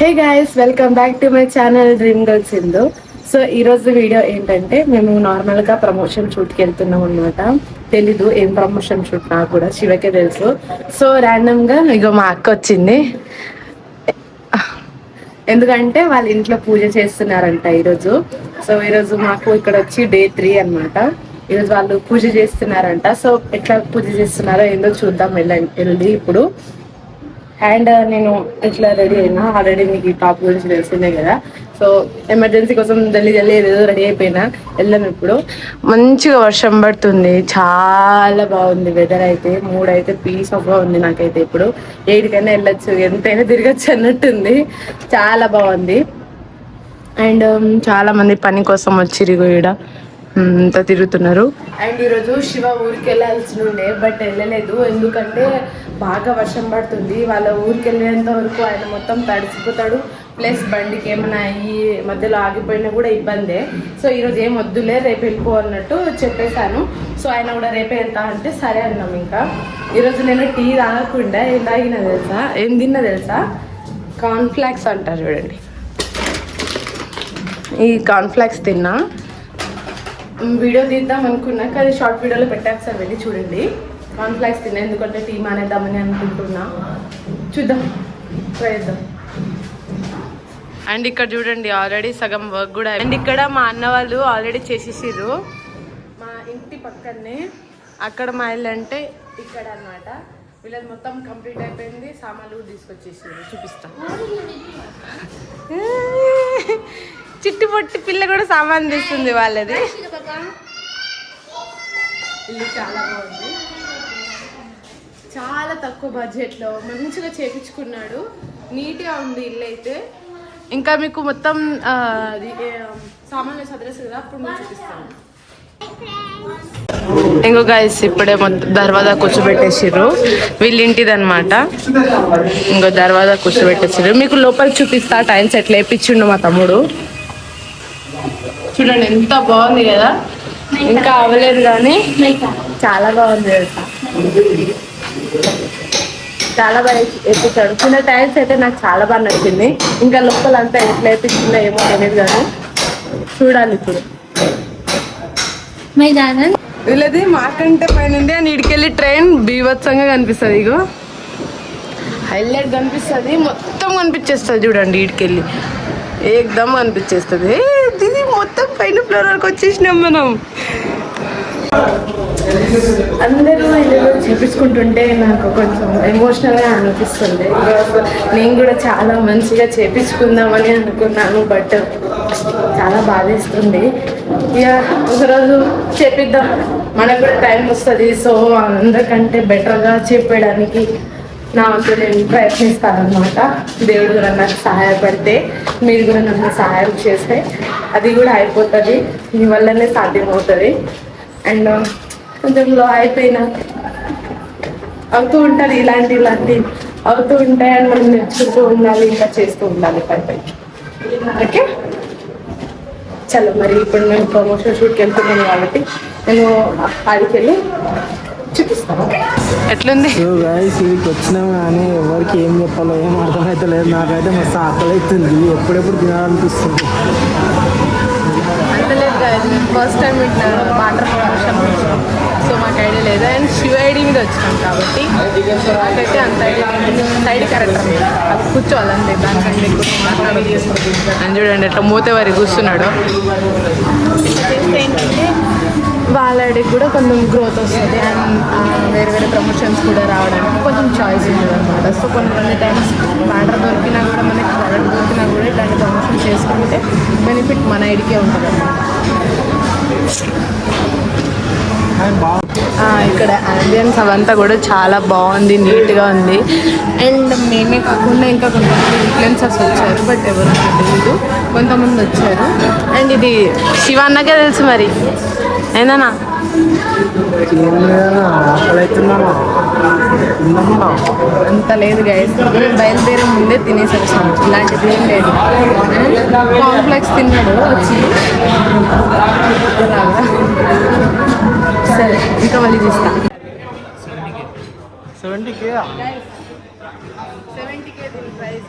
Hey guys, welcome back to my channel dream girl Sindhu. So ఈ రోజు video ఏంటంటే మేము నార్మల్ గా ప్రమోషన్ షూట్ కి వెళ్తున్నాం అనమాట. తెలీదు ఏం ప్రమోషన్ షూట్, నాకు కూడా శివకే తెలుసు. సో ర్యాండమ్ గా ఇగో మా అక్క వచ్చింది, ఎందుకంటే వాళ్ళ ఇంట్లో పూజ చేస్తున్నారంట ఈరోజు. సో ఈరోజు మాకు ఇక్కడ వచ్చి డే 3 అనమాట. ఈరోజు వాళ్ళు పూజ చేస్తున్నారంట. సో ఎట్లా పూజ చేస్తున్నారో ఏందో చూద్దాం వెళ్ళి ఇప్పుడు. అండ్ నేను ఇట్లా రెడీ అయినా, ఆల్రెడీ మీకు ఈ టాప్ గురించి తెలిసిందే కదా. సో ఎమర్జెన్సీ కోసం జల్లి ఏదో రెడీ అయిపోయినా, వెళ్ళాను. ఇప్పుడు మంచిగా వర్షం పడుతుంది, చాలా బాగుంది వెదర్ అయితే. మూడ్ అయితే పీస్ ఆఫ్ గా ఉంది నాకైతే. ఇప్పుడు 8కైనా వెళ్ళొచ్చు, ఎంతైనా తిరగచ్చు అన్నట్టుంది. చాలా బాగుంది. అండ్ చాలా మంది పని కోసం వచ్చిర్రు ఇక్కడ, అంతా తిరుగుతున్నారు. అండ్ ఈరోజు శివ ఊరికి వెళ్ళాల్సి ఉండే, బట్ వెళ్ళలేదు. ఎందుకంటే బాగా వర్షం పడుతుంది. వాళ్ళ ఊరికి వెళ్ళేంత వరకు ఆయన మొత్తం తడిసిపోతాడు, ప్లస్ బండికి ఏమైనా అయ్యి మధ్యలో ఆగిపోయినా కూడా ఇబ్బందే. సో ఈరోజు ఏం వద్దులే, రేపు వెళ్ళిపో అన్నట్టు చెప్పేశాను. సో ఆయన కూడా రేపే వెళ్తా అంటే సరే అన్నాం. ఇంకా ఈరోజు నేను టీ తాగకుండా ఏం తాగినా తెలుసా, ఏం తిన్నా తెలుసా? కార్న్ఫ్లాక్స్ అంటారు చూడండి, ఈ కార్న్ఫ్లాక్స్ తిన్నా. వీడియో తీద్దాం అనుకున్నాక అది షార్ట్ వీడియోలో పెట్టాక సార్ వెళ్ళి చూడండి. కార్న్ఫ్లాక్స్ తిన్నా, ఎందుకంటే టీ మానేద్దామని అనుకుంటున్నా. చూద్దాం, ట్రై చేద్దాం. అండ్ ఇక్కడ చూడండి, ఆల్రెడీ సగం వర్క్ కూడా. అండ్ ఇక్కడ మా అన్న వాళ్ళు ఆల్రెడీ చేసేసారు. మా ఇంటి పక్కనే, అక్కడ మా ఇల్లు అంటే ఇక్కడ అనమాట. వీళ్ళది మొత్తం కంప్లీట్ అయిపోయింది, సామాన్లు కూడా తీసుకొచ్చేసారు. చూపిస్తాం. చిట్టి పొట్టి పిల్ల కూడా సామాన్ తీస్తుంది వాళ్ళది. ఇల్లు చాలా బాగుంది, చాలా తక్కువ బడ్జెట్లో మంచిగా చేపించుకున్నాడు. నీట్గా ఉంది ఇల్లు అయితే. ఇంకా మీకు మొత్తం సామాన్లు సదరేసి కదా, అప్పుడు మేము చూపిస్తాను. ఇంకో గైస్, ఇప్పుడే మొత్తం దర్వాజా కూర్చోబెట్టేసారు. వీళ్ళింటిది అనమాట. ఇంకో దర్వాజా కూర్చోబెట్టేసారు. మీకు లోపల చూపిస్తా టైల్స్ ఎట్లా వేయించిండు మా తమ్ముడు. చూడండి ఎంత బాగుంది కదా. ఇంకా అవ్వలేదు కానీ చాలా బాగుంది కదా, చాలా బాగా వేపించాడు. చిన్న టైల్స్ అయితే నాకు చాలా బాగా నచ్చింది. ఇంకా లోపల అంతా ఎట్లా వేపించిందో ఏమో తెలియదు కానీ చూడాలి ఇప్పుడు. వీళ్ళది మాకంటే పైన ఉంది, అని ఇడికెళ్ళి ట్రైన్ బీభత్సంగా కనిపిస్తుంది. ఇగో హైలైట్ కనిపిస్తుంది, మొత్తం కనిపించేస్తుంది చూడండి. ఇడికెళ్ళి ఏకదమ్ అనిపించేస్తుంది. ఇది మొత్తం పైన ఫ్లోర్ వరకు వచ్చేసినాం మనం. అందరూ ఇల్లు చేపించుకుంటుంటే నాకు కొంచెం ఎమోషనల్గా అనిపిస్తుంది. నేను కూడా చాలా మంచిగా చేపించుకుందామని అనుకున్నాను, బట్ చాలా బాధేస్తుంది. ఇక ఒకరోజు చేపిద్దాం, మనకు కూడా టైం వస్తుంది. సో అందరికంటే బెటర్గా చెప్పడానికి నా వంతు నేను ప్రయత్నిస్తానమాట. దేవుడు కూడా నాకు సహాయపడితే, మీరు కూడా నన్ను సహాయం చేస్తే అది కూడా అయిపోతుంది. మీ వల్లనే సాధ్యమవుతుంది. అండ్ కొంచెం లో అయిపోయినా అవుతూ ఉంటుంది, ఇలాంటి అవుతూ ఉంటాయి. అండ్ మనం నేర్చుకుంటూ ఉండాలి, ఇంకా చేస్తూ ఉండాలి పై. ఓకే చలో, మరి ఇప్పుడు నేను ప్రమోషన్ షూట్కి వెళ్తున్నాను కాబట్టి నేను ఆడికి వెళ్ళి చూపిస్తాను. ఎట్లుంది ఇక్కడికి వచ్చినాం కానీ ఎవరికి ఏం చెప్పాలో ఏం అర్థమైతే లేదు. నాకైతే మస్తు ఆకలి అవుతుంది, ఎప్పుడెప్పుడు తినాలనిపిస్తుంది. అంతలేదు కదా, ఫస్ట్ టైం ఇట్లా వాటర్ ప్రమోషన్ వచ్చినాం. సో మాకు ఐడియా లేదు. అండ్ శివ ఐడి మీద వచ్చినాం కాబట్టి నాకైతే అంత ఐడియా సైడ్ కరెక్ట్ అది కూర్చోవాలంటే దానికంటే ఎక్కువ మాట్లాడదు. అని చూడండి ఎట్లా మూతేవారి కూర్చున్నాడు. ఏంటంటే వాళ్ళ ఐడికి కూడా కొంచెం గ్రోత్ వస్తుంది. అండ్ వేరే వేరే ప్రమోషన్స్ కూడా రావడానికి కొంచెం చాయిస్ ఉంటుంది అనమాట. సో కొన్ని టైమ్స్ వాటర్ దొరికినా కూడా, మనకి ప్రోడక్ట్ దొరికినా కూడా ఇట్లాంటి ప్రమోషన్ చేసుకుంటే బెనిఫిట్ మన ఐడికే ఉంటుంది అనమాట. ఇక్కడ అంబియన్స్ అవంతా కూడా చాలా బాగుంది, నీట్గా ఉంది. అండ్ మేమే కాకుండా ఇంకా కొంతమంది ఇన్ఫ్లుయెన్సర్స్ వచ్చారు, బట్ ఎవరు తెలియదు, కొంతమంది వచ్చారు. అండ్ ఇది శివ అన్నకే తెలుసు మరి ఏందన్నా. అంత లేదు గైస్, బయలుదేరే ముందే తినేసి వచ్చాను. ఇలాంటిది ఏం లేదు. కాంప్లెక్స్ తిన్నాడు వచ్చి. సరే ఇంకా మళ్ళీ చూస్తా. 70K 70K దీని ప్రైస్.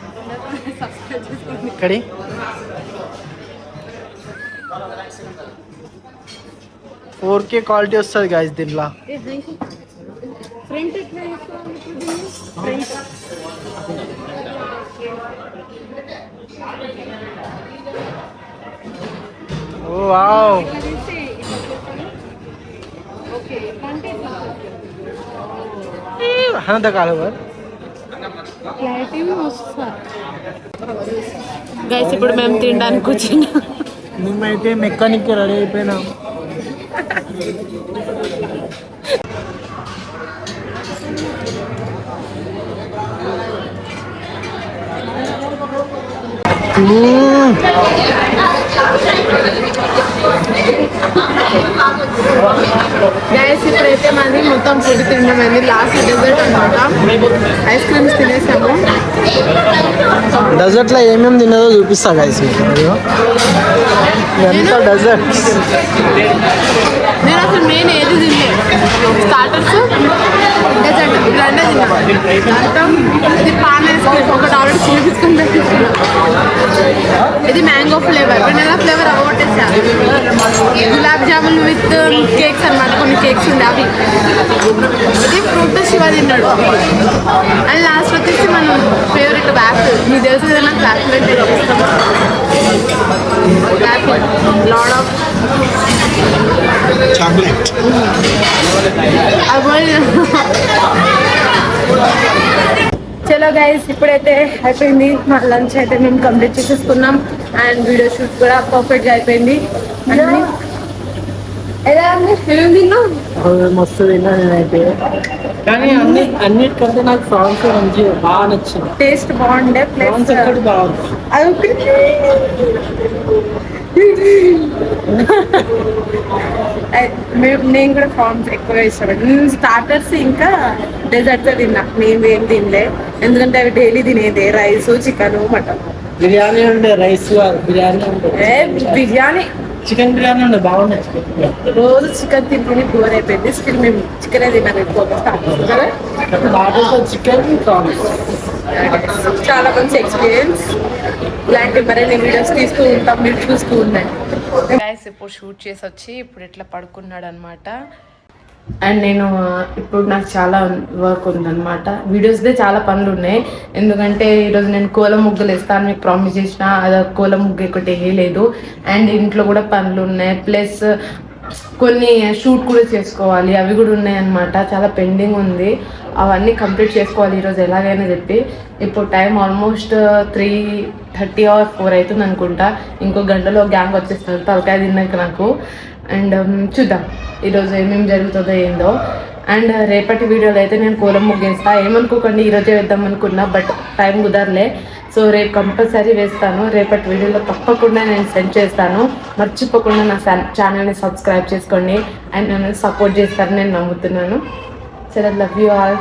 సబ్స్క్రైబ్ చేసుకోండి. ఇక్కడి 4K క్వాలిటీ వస్తుంది గాయస్ దీంట్లో. ఫ్రంట్ ఎట్లా తీసుకోవాలి? ఫ్రంట్ ఓ వావ్. ఓకే ఫ్రంట్ ఎట్లా? హనంత కాలవర్ క్లారిటీ వస్తా. గైస్ ఇప్పుడు మేము తినడానికి కూర్చున్నాం. మేమైతే మెకానిక్ రెడీ అయిపోయినాం. గైస్ ఇప్పుడైతే మాది మొత్తం ఫుడ్ తినడం లాస్ట్ డెజర్ట్ అనమాట. ఐస్ క్రీమ్స్ తినేసాము. డెజర్ట్ లో ఏమేమి తిన్నదో చూపిస్తా గైస్. ఎంత డెజర్ట్స్. నేను అసలు మెయిన్ ఏది తినలేదు. స్టార్టర్స్ డెజర్ట్ ఇలాంటి తిన్నాను. ఇది పాన్ ఐస్ క్రీమ్ ఒకటి ఆల్రెడీ చూపించుకుని పెట్టించుకున్నాను. ఇది మ్యాంగో ఫ్లేవర్, వెనిలా ఫ్లేవర్ అవ్వగొట్టేసాను. గులాబ్ జామున్ విత్ కేక్స్ అనమాట. కొన్ని కేక్స్ ఉండే అవి. ఇది ఫ్రూట్ శివ తిన్నాడు. అండ్ లాస్ట్ వచ్చేసి మనం ఫేవరెట్ వ్యాఫిల్. మీకు తెలుసు కదా నాకు వ్యాఫిల్ అంటే ఇష్టం. Waffle lot of chocolate. చలో గైస్ ఇప్పుడైతే అయిపోయింది మా లంచ్ అయితే మేము కంప్లీట్ చేసేసుకున్నాం. అండ్ వీడియో షూట్ కూడా పర్ఫెక్ట్గా అయిపోయింది. ఎలా ఉంది? ఏమేమి తిన్నాం? మస్తు తిన్నా నేనైతే. కానీ అన్నిటికంటే నాకు ఫ్రాన్స్ మంచిగా బాగా నచ్చింది. టేస్ట్ బాగుండే. ఫ్రాన్స్ ఒక్కటి బాగుంది. నేను కూడా ప్రాన్స్ ఎక్కువగా ఇష్టపడి. నేను స్టార్టర్స్ ఇంకా డెజర్ట్స్ తిన్నా. నేను ఏం తినలే, ఎందుకంటే అవి డైలీ తినేదే రైస్, చికెన్, మటన్. బిర్యానీ ఉండే, రైస్ బిర్యానీ ఉండే. బిర్యానీ చికెన్ బిర్యానీ ఉండే బాగుండే. రోజు చికెన్ తిని బోర్ అయిపోయింది. స్టిల్ మేము చికెన్ తిన్నాం ఎక్కువగా స్టార్టర్స్ కదా. చికెన్ ప్రాన్స్ చాలా మంచి ఎక్స్పీరియన్స్. ఇలాంటి మరిన్ని వీడియోస్ తీస్తూ ఉంటాం, మీరు చూస్తూ ఉండండి. గైస్ ఇప్పుడు షూట్ చేసి వచ్చి ఇప్పుడు ఇట్లా పడుకున్నాడు అనమాట. అండ్ నేను ఇప్పుడు నాకు చాలా వర్క్ ఉందన్నమాట. వీడియోస్దే చాలా పనులు ఉన్నాయి. ఎందుకంటే ఈరోజు నేను కోలం ముగ్గులు వేస్తాను మీకు ప్రామిస్ చేసిన. అది కోలం ముగ్గు ఒకటి వేయలేదు. అండ్ ఇంట్లో కూడా పనులు ఉన్నాయి. ప్లస్ కొన్ని షూట్ కూడా చేసుకోవాలి, అవి కూడా ఉన్నాయి అన్నమాట. చాలా పెండింగ్ ఉంది, అవన్నీ కంప్లీట్ చేసుకోవాలి ఈరోజు ఎలాగైనా చెప్పి. ఇప్పుడు టైం ఆల్మోస్ట్ 3:30 or 4 అవుతుంది అనుకుంటా. ఇంకో గంటలో గ్యాంగ్ వచ్చేస్తారు తలకాయ తిన్నాక నాకు. అండ్ చూద్దాం ఈరోజు ఏమేమి జరుగుతుందో ఏందో. అండ్ రేపటి వీడియోలో అయితే నేను కోలం ముగ్గేస్తా. ఏమనుకోకండి ఈరోజే వేద్దాం అనుకున్నా, బట్ టైం కుదరలే. సో రేపు కంపల్సరీ వేస్తాను. రేపటి వీడియోలో తప్పకుండా నేను సెండ్ చేస్తాను. మర్చిపోకుండా నా ఛానల్ని సబ్స్క్రైబ్ చేసుకోండి అండ్ నన్ను సపోర్ట్ చేస్తారని నేను నమ్ముతున్నాను. సరే, లవ్ యూ ఆల్.